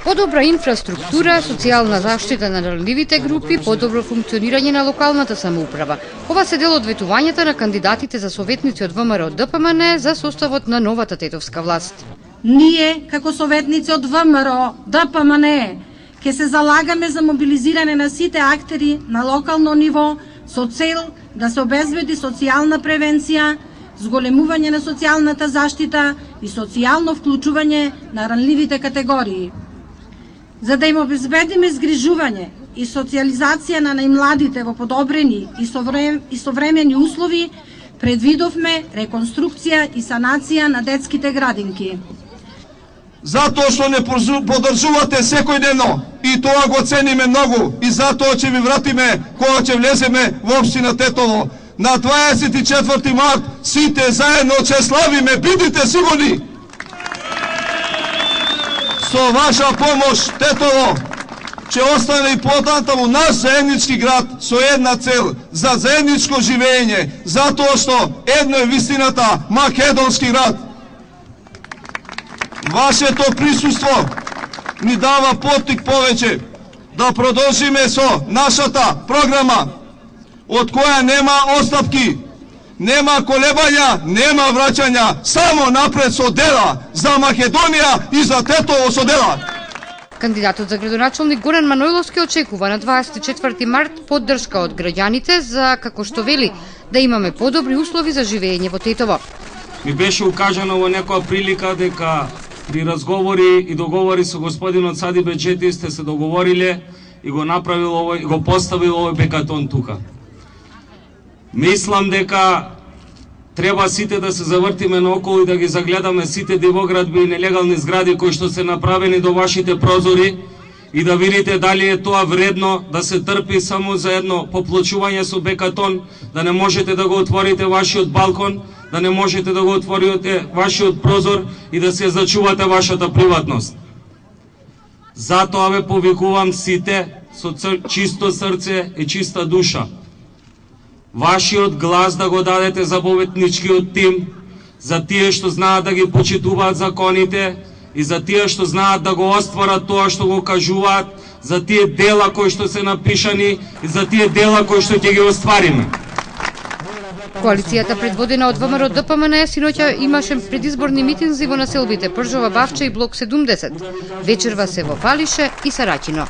Подобра инфраструктура, социјална заштита на ранливите групи, подобро функционирање на локалната самоуправа. Ова се дел од ветувањата на кандидатите за советници од ВМРО ДПМН за составот на новата тетовска власт. Ние, како советници од ВМРО ДПМН, ќе се залагаме за мобилизирање на сите актери на локално ниво со цел да се обезбеди социјална превенција, зголемување на социјалната заштита и социјално вклучување на ранливите категории. За да им обезбедиме згрижување и социјализација на најмладите во подобрени и современи услови, предвидовме реконструкција и санација на детските градинки. Затоа што не поддржувате секојдневно и тоа го цениме многу и затоа ќе ви вратиме кога ќе влеземе во општина Тетово. На 24 март сите заедно ќе славиме, бидите сигурни. Со ваша помош Тетово ќе остане и потаму наш заеднички град со една цел, за заедничко живење, затоа што едно е вистината, македонски град. Вашето присуство ни дава поттик повеќе да продолжиме со нашата програма, од која нема остапки, нема колебања, нема враќања, само напред со дела за Македонија и за Тетово со дела. Кандидатот за градоначалник Горан Манојловски очекува на 24 март поддршка од граѓаните за, како што вели, да имаме подобри услови за живење во Тетово. Ми беше укажано во некоја прилика дека при разговори и договори со господинот Сади Беџети сте се договориле и го направил овој, и го поставил овој бекатон тука. Мислам дека треба сите да се завртиме наоколу и да ги загледаме сите дивоградби и нелегални згради кои што се направени до вашите прозори и да видите дали е тоа вредно да се трпи само за едно поплочување со бекатон, да не можете да го отворите вашиот балкон, да не можете да го отворите вашиот прозор и да се зачувате вашата приватност. Затоа ве повикувам сите со чисто срце и чиста душа. Вашиот глас да го дадете за победничкиот тим, за тие што знаат да ги почитуваат законите и за тие што знаат да го остварат тоа што го кажуваат, за тие дела кои што се напишани и за тие дела кои што ќе ги оствариме. Коалицијата предводена од ВМРО ДПМН синоќа имаше предизборни митинзи во населбите Пржова, Бавча и блок 70. Вечерва се во Палише и Сарачино.